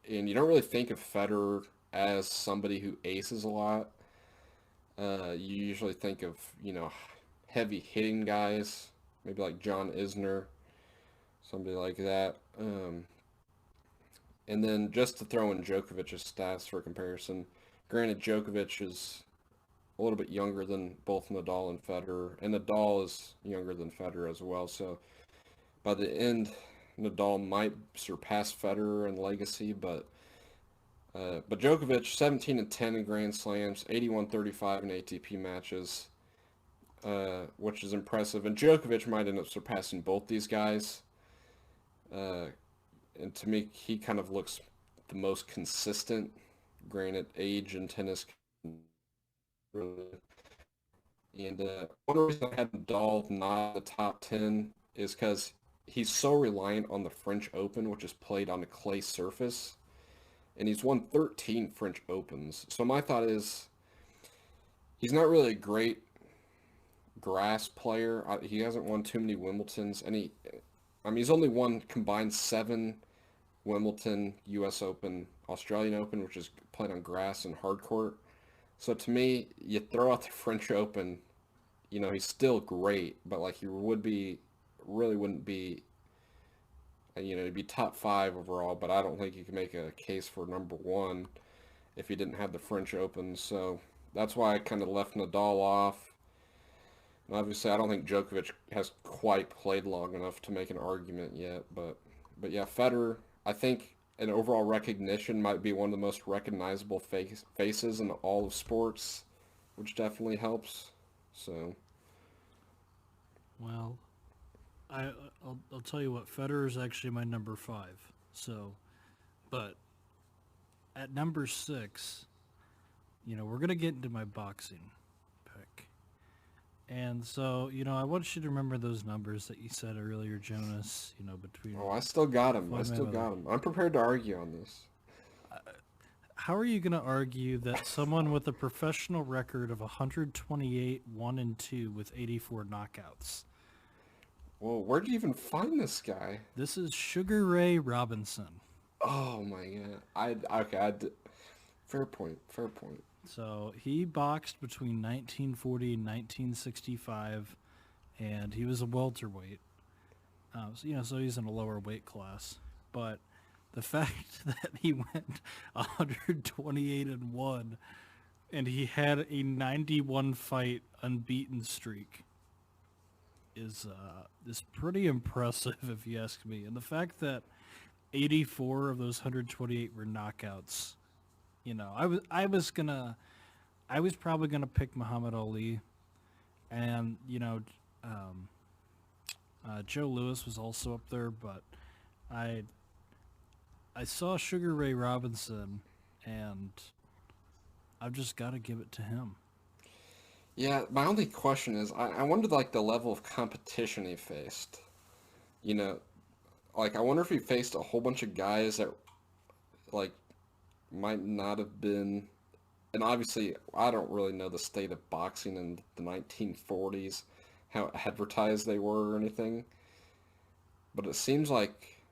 And you don't really think of Federer as somebody who aces a lot. You usually think of, heavy hitting guys, maybe like John Isner, somebody like that. And then just to throw in Djokovic's stats for comparison, granted Djokovic is a little bit younger than both Nadal and Federer, and Nadal is younger than Federer as well. So by the end, Nadal might surpass Federer in legacy, but Djokovic 17 and 10 in Grand Slams, 81-35 in ATP matches. which is impressive. And Djokovic might end up surpassing both these guys. Uh, and to me, he kind of looks the most consistent. Granted, age in tennis can really. And one reason I had Nadal not in the top 10 is because he's so reliant on the French Open, which is played on a clay surface. And he's won 13 French Opens. So my thought is he's not really a great grass player. He hasn't won too many Wimbledons. I mean, he's only won combined 7 Wimbledon, U.S. Open, Australian Open, which is played on grass and hard court. So to me, you throw out the French Open, he's still great, but like he really wouldn't be, he'd be top 5 overall, but I don't think you can make a case for number 1 if he didn't have the French Open. So that's why I kind of left Nadal off. And obviously, I don't think Djokovic has quite played long enough to make an argument yet, but yeah, Federer, I think an overall recognition might be one of the most recognizable faces in all of sports, which definitely helps. So, Well, I'll tell you what, Federer is actually my number 5. So, but at number 6, we're gonna get into my boxing pick. And so, I want you to remember those numbers that you said earlier, Jonas, between oh, I still got him. I Floyd still got Mayweather. him. I'm prepared to argue on this. How are you going to argue that someone with a professional record of 128, 1 and 2 with 84 knockouts? Well, where'd you even find this guy? This is Sugar Ray Robinson. Oh my god. Fair point. Fair point. So he boxed between 1940 and 1965, and he was a welterweight. So he's in a lower weight class. But the fact that he went 128 and 1, and he had a 91 fight unbeaten streak is pretty impressive, if you ask me. And the fact that 84 of those 128 were knockouts. I was probably gonna pick Muhammad Ali, and Joe Louis was also up there, but I I saw Sugar Ray Robinson, and I've just got to give it to him. Yeah, my only question is, I wonder like the level of competition he faced. You know, like I wonder if he faced a whole bunch of guys that like might not have been, and obviously I don't really know the state of boxing in the 1940s, how advertised they were or anything, but it seems like,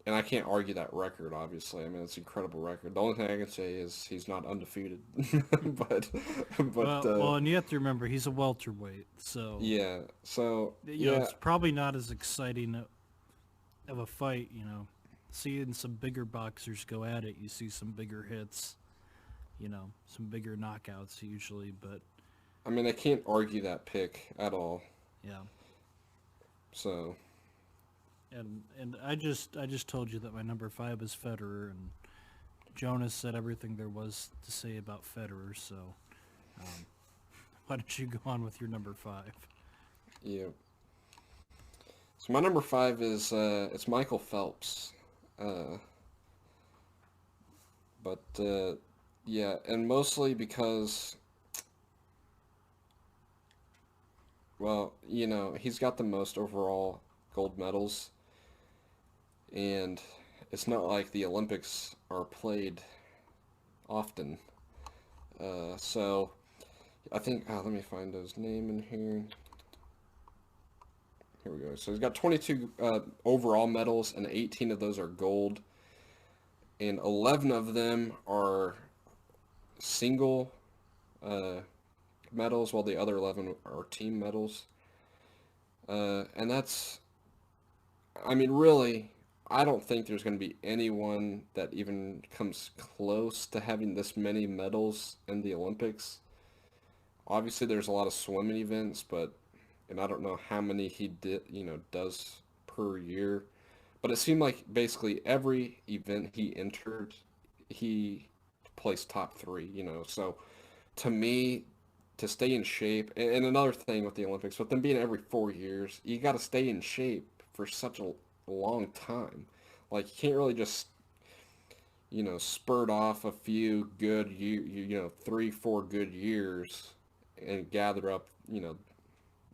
and I can't argue that record, obviously. I mean, it's an incredible record. The only thing I can say is he's not undefeated. But, but And you have to remember he's a welterweight, so yeah. So yeah, it's probably not as exciting of a fight. Seeing some bigger boxers go at it, you see some bigger hits, some bigger knockouts usually. But I mean, I can't argue that pick at all. yeah, So and I just told you that my number 5 is Federer, and Jonas said everything there was to say about Federer. So um, why don't you go on with your number 5? yeah. So my number 5 is it's Michael Phelps. Uh, but yeah, and mostly because, well, he's got the most overall gold medals, and it's not like the Olympics are played often. So I think, let me find his name in here. Here we go. So he's got 22 overall medals, and 18 of those are gold, and 11 of them are single medals, while the other 11 are team medals. And that's, I mean, really, I don't think there's going to be anyone that even comes close to having this many medals in the Olympics. Obviously, there's a lot of swimming events, and I don't know how many he does per year. But it seemed like basically every event he entered, he placed top 3, So to me, to stay in shape. And another thing with the Olympics, with them being every 4 years, you got to stay in shape for such a long time. Like you can't really just spurt off a few good year, 3, 4 good years and gather up,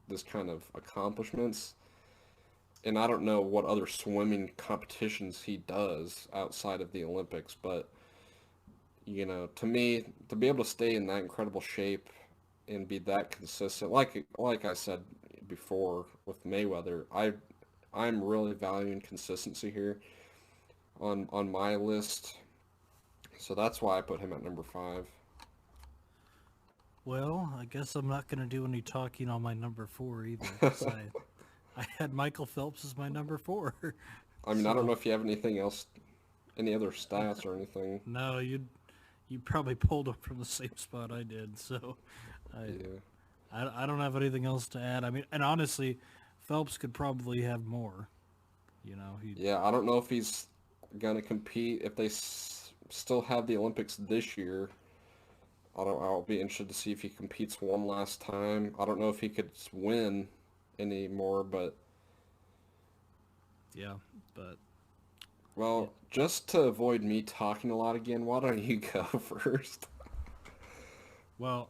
this kind of accomplishments. And I don't know what other swimming competitions he does outside of the Olympics, but to me, to be able to stay in that incredible shape and be that consistent, like I said before with Mayweather, I'm really valuing consistency here on my list. So that's why I put him at number 5. Well, I guess I'm not going to do any talking on my number 4 either, 'cause I had Michael Phelps as my number 4. I mean, I don't know So, if you have anything else, any other stats or anything. no, you probably pulled him from the same spot I did. So I, Yeah. I don't have anything else to add. I mean, and honestly, Phelps could probably have more. He Yeah, I don't know if he's gonna compete if they still have the Olympics this year. I'll be interested to see if he competes one last time. I don't know if he could win anymore, but yeah, but yeah. well, just to avoid me talking a lot again, why don't you go first? Well,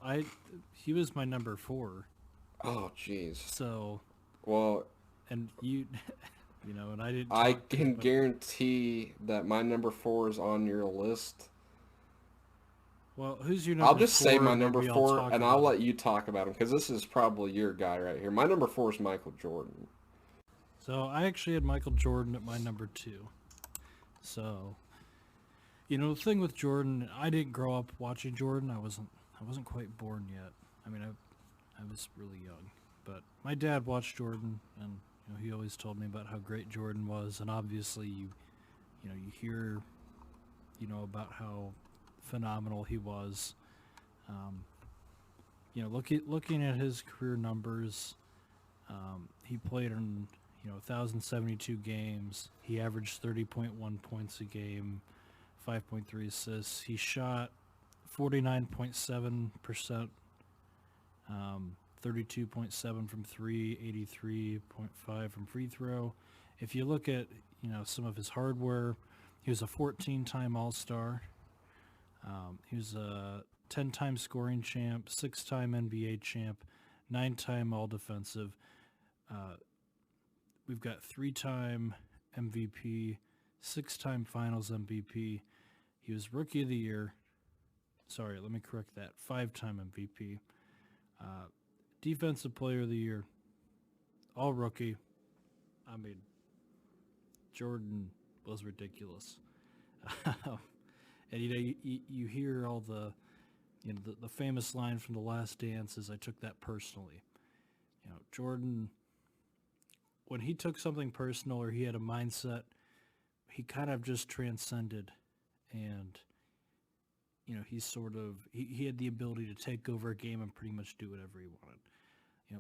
he was my number 4. Oh, jeez. So, Well, and and I didn't I talk to can but guarantee that my number 4 is on your list. well, who's your I'll number just say 4 my and number maybe I'll 4, talk and I'll about let it. you talk about him because this is probably your guy right here. My number 4 is Michael Jordan. So, I actually had Michael Jordan at my number 2. So, the thing with Jordan, I didn't grow up watching Jordan. I wasn't quite born yet. I mean, I was really young, but my dad watched Jordan, and he always told me about how great Jordan was. And obviously, you hear, about how phenomenal he was. Um, looking at his career numbers, he played in 1,072 games. He averaged 30.1 points a game, 5.3 assists. He shot 49.7%, 32.7 from three, 83.5 from free throw. If you look at some of his hardware, he was a 14-time All-Star. He was a 10-time scoring champ, 6-time NBA champ, 9-time All-Defensive. We've got 3-time MVP, 6-time Finals MVP. He was Rookie of the Year. Sorry, let me correct that. 5-time MVP. Defensive Player of the Year. All rookie. I mean, Jordan was ridiculous. And you hear all the famous line from The Last Dance is, "I took that personally." Jordan, when he took something personal or he had a mindset, he kind of just transcended, and he had the ability to take over a game and pretty much do whatever he wanted.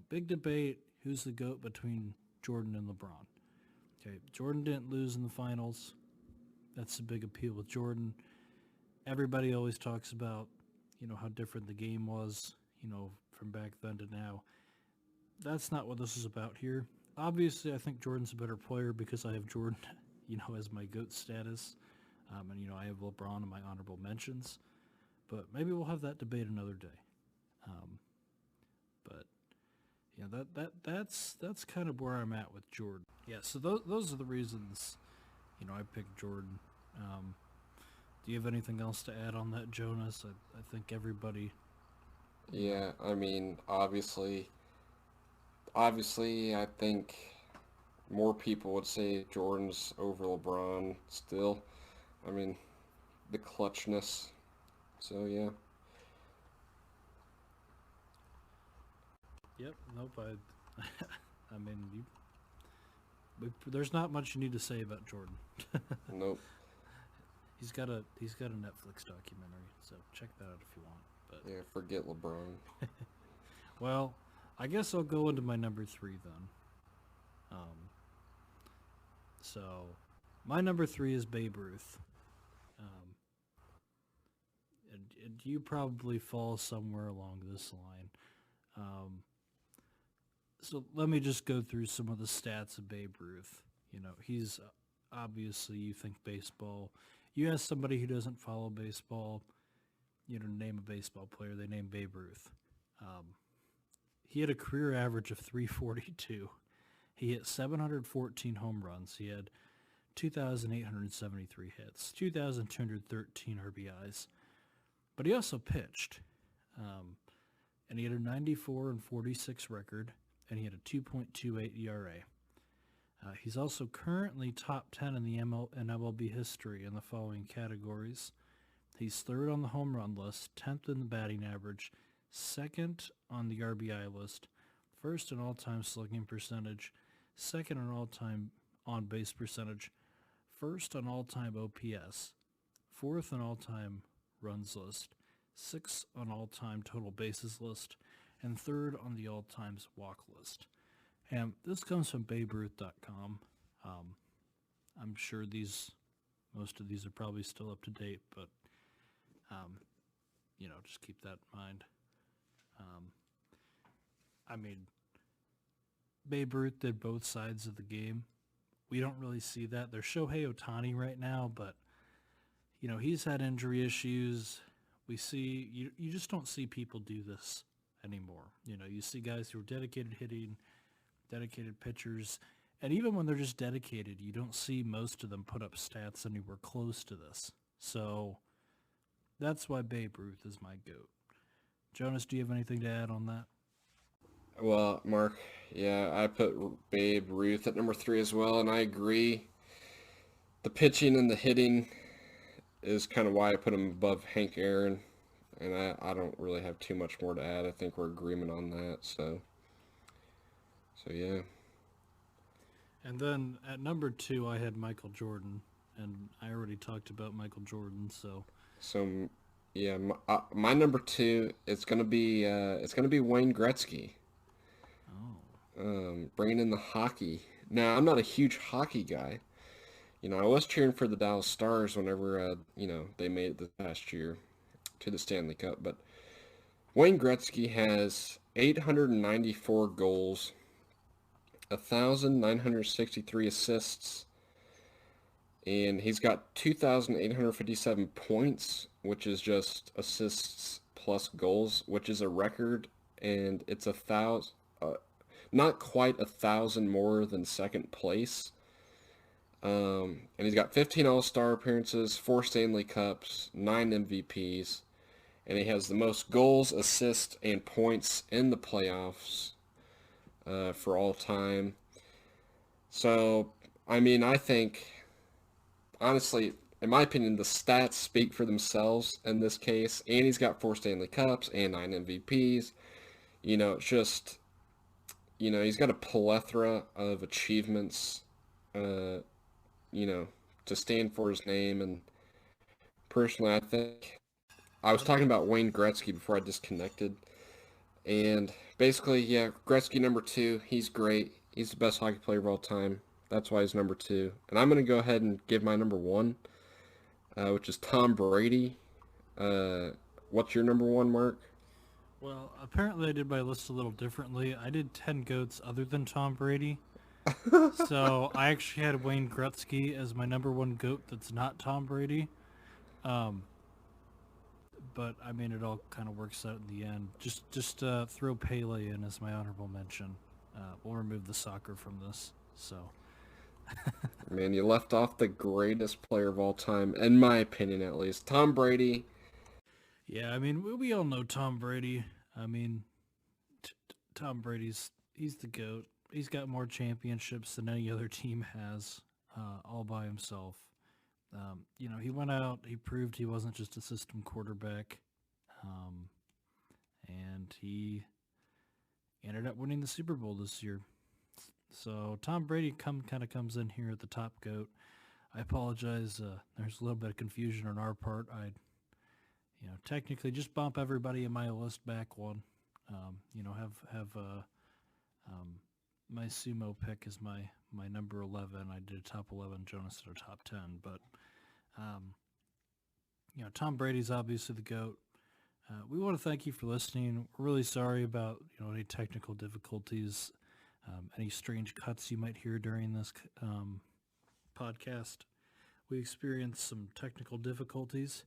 Big debate, who's the GOAT between Jordan and LeBron. Okay, Jordan didn't lose in the finals. That's the big appeal with Jordan. Everybody always talks about, how different the game was, from back then to now. That's not what this is about here. Obviously, I think Jordan's a better player because I have Jordan, as my GOAT status. And, I have LeBron in my honorable mentions. But maybe we'll have that debate another day. But that's kind of where I'm at with Jordan. Yeah, so those are the reasons, I picked Jordan. Do you have anything else to add on that, Jonas? I think everybody. Yeah, I mean, obviously, I think more people would say Jordan's over LeBron still. I mean, the clutchness. So yeah. Yep. Nope. I mean, there's not much you need to say about Jordan. Nope. He's got a Netflix documentary, so check that out if you want. But Yeah, forget LeBron. well, I guess I'll go into my number 3 then. So my number 3 is Babe Ruth. Um, you probably fall somewhere along this line. So let me just go through some of the stats of Babe Ruth. He's obviously, you think baseball. You ask somebody who doesn't follow baseball, name a baseball player, they name Babe Ruth. He had a career average of 342. He hit 714 home runs. He had 2,873 hits, 2,213 RBIs. But he also pitched. And he had a 94-46 record, and he had a 2.28 ERA. He's also currently top 10 in the MLB history in the following categories. He's third on the home run list, 10th in the batting average, second on the RBI list, first in all-time slugging percentage, second in all-time on-base percentage, first on all-time OPS, fourth on all-time runs list, sixth on all-time total bases list, and third on the all-times walk list. And this comes from BabeRuth.com. I'm sure most of these are probably still up to date, but just keep that in mind. Babe Ruth did both sides of the game. We don't really see that. There's Shohei Ohtani right now, but he's had injury issues. We see you just don't see people do this anymore. You see guys who are dedicated hitting, dedicated pitchers, and even when they're just dedicated, you don't see most of them put up stats anywhere close to this. So that's why Babe Ruth is my GOAT. Jonas, do you have anything to add on that? Well, Mark, yeah, I put Babe Ruth at number 3 as well, and I agree. The pitching and the hitting is kind of why I put him above Hank Aaron, and I don't really have too much more to add. I think we're in agreement on that, so yeah. And then at number 2, I had Michael Jordan, and I already talked about Michael Jordan, so yeah, my number 2 is gonna be Wayne Gretzky. Bringing in the hockey. Now, I'm not a huge hockey guy. I was cheering for the Dallas Stars whenever they made it this past year to the Stanley Cup, but Wayne Gretzky has 894 goals, 1,963 assists, and he's got 2,857 points, which is just assists plus goals, which is a record, and it's not quite 1,000 more than second place. And he's got 15 All-Star appearances, 4 Stanley Cups, 9 MVPs, and he has the most goals, assists, and points in the playoffs for all time. So, I think, honestly, in my opinion, the stats speak for themselves in this case, and he's got 4 Stanley Cups and 9 MVPs. It's just, he's got a plethora of achievements, to stand for his name. And personally, I think I was talking about Wayne Gretzky before I disconnected. And basically, yeah, Gretzky number 2, he's great. He's the best hockey player of all time. That's why he's number 2. And I'm going to go ahead and give my number 1, which is Tom Brady. What's your number 1, Mark? Well, apparently I did my list a little differently. I did 10 GOATs other than Tom Brady. So I actually had Wayne Gretzky as my number 1 GOAT that's not Tom Brady. But, it all kind of works out in the end. Just throw Pele in as my honorable mention. We'll remove the soccer from this, so... Man, you left off the greatest player of all time, in my opinion at least. Tom Brady. Yeah, we all know Tom Brady. Tom Brady's the GOAT. He's got more championships than any other team has, all by himself. He went out, he proved he wasn't just a system quarterback, and he ended up winning the Super Bowl this year. So Tom Brady kind of comes in here at the top GOAT. I apologize. There's a little bit of confusion on our part. I technically just bump everybody in my list back one. Have my sumo pick is my number 11. I did a top 11. Jonas did a top 10. But Tom Brady's obviously the GOAT. We want to thank you for listening. We're really sorry about any technical difficulties, any strange cuts you might hear during this podcast. We experienced some technical difficulties.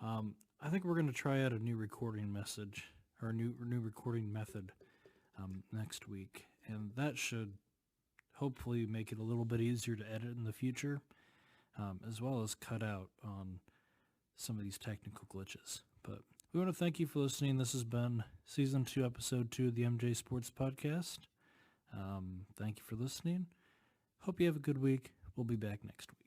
I think we're going to try out a new recording message or a new recording method next week, and that should hopefully make it a little bit easier to edit in the future, as well as cut out on some of these technical glitches. But we want to thank you for listening. This has been Season 2, Episode 2 of the MJ Sports Podcast. Thank you for listening. Hope you have a good week. We'll be back next week.